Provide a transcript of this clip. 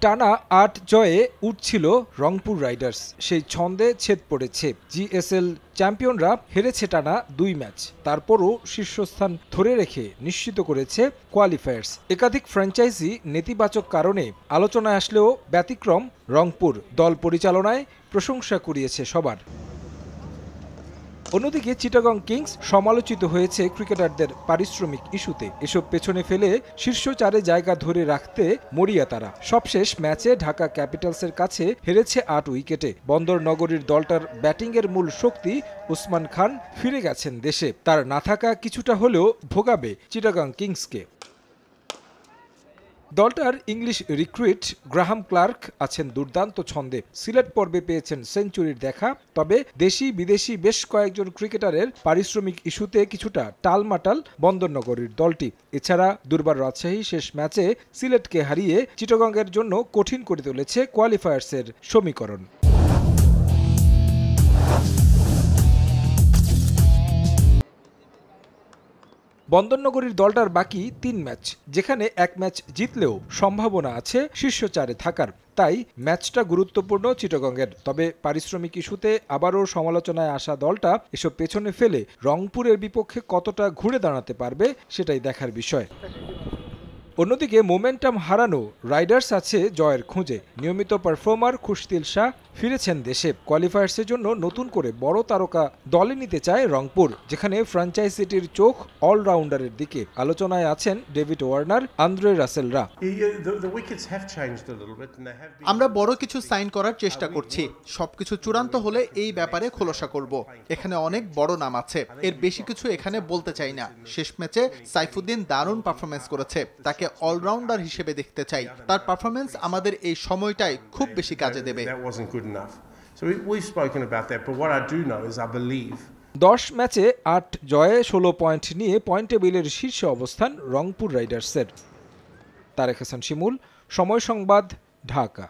টানা ৮ জয়ে উঠছিল রংপুর রাইডার্স, সেই ছন্দে ছেদ পড়েছে। জিএসএল চ্যাম্পিয়নরা হেরেছে টানা ২ ম্যাচ, তারপরও শীর্ষস্থান ধরে রেখে নিশ্চিত করেছে কোয়ালিফায়ার্স। একাধিক ফ্র্যাঞ্চাইজি নেতিবাচক কারণে আলোচনায় আসলেও ব্যতিক্রম রংপুর। দল পরিচালনায় প্রশংসা কুড়িয়েছে সবার। অন্যদিকে চিটাগং কিংস সমালোচিত হয়েছে ক্রিকেটারদের পারিশ্রমিক ইস্যুতে। এসব পেছনে ফেলে শীর্ষ ৪-এ জায়গা ধরে রাখতে মরিয়া তারা। সবশেষ ম্যাচে ঢাকা ক্যাপিটালসের কাছে হেরেছে ৮ উইকেটে। বন্দর নগরীর দলটার ব্যাটিংয়ের মূল শক্তি ওসমান খান ফিরে গেছেন দেশে। তার না থাকা কিছুটা হলেও ভোগাবে চিটাগং কিংসকে। দলটার ইংলিশ রিক্রুইট গ্রাহাম ক্লার্ক আছেন দুর্দান্ত ছন্দে। সিলেট পর্বে পেয়েছেন সেঞ্চুরির দেখা। তবে দেশি বিদেশি বেশ কয়েকজন ক্রিকেটারের পারিশ্রমিক ইস্যুতে কিছুটা টালমাটাল বন্দরনগরীর দলটি। এছাড়া দুর্বার রাজশাহী শেষ ম্যাচে সিলেটকে হারিয়ে চিটাগংয়ের জন্য কঠিন করে তুলেছে কোয়ালিফায়ার্সের সমীকরণ। বন্দরনগরীর দলটার বাকি ৩ ম্যাচ, যেখানে ১ ম্যাচ জিতলেও সম্ভাবনা আছে শীর্ষ ৪-এ থাকার। তাই ম্যাচটা গুরুত্বপূর্ণ চিটাগংয়ের। তবে পারিশ্রমিক ইস্যুতে আবারও সমালোচনায় আসা দলটা এসব পেছনে ফেলে রংপুরের বিপক্ষে কতটা ঘুরে দাঁড়াতে পারবে সেটাই দেখার বিষয়। অন্যদিকে মোমেন্টাম হারানো রাইডার্স আছে জয়ের খোঁজে। নিয়মিত পারফর্মার খুশদিল শাহ ফিরেছেন দেশে। কোয়ালিফায়ার্সের জন্য নতুন করে বড় তারকা দলে নিতে চায় রংপুর, যেখানে ফ্র্যাঞ্চাইজিটির চোখ অলরাউন্ডারের দিকে। আলোচনায় আছেন ডেভিড ওয়ার্নার, আন্দ্রে রাসেলরা। আমরা বড় কিছু সাইন করার চেষ্টা করছি। সবকিছু চূড়ান্ত হলে এই ব্যাপারে খোলাসা করব। এখানে অনেক বড় নাম আছে, এর বেশি কিছু এখানে বলতে চাই না। শেষ ম্যাচে সাইফুদ্দিন দারুণ পারফরমেন্স করেছে, তাকে অলরাউন্ডার হিসেবে দেখতে চাই। তার পারফরমেন্স আমাদের এই সময়টাই খুব বেশি কাজে দেবে। ১০ ম্যাচে ৮ জয়ে ১৬ পয়েন্ট নিয়ে পয়েন্ট টেবিলের শীর্ষে অবস্থান রংপুর রাইডার্সের। তারেক হাসান শিমুল, সময় সংবাদ, ঢাকা।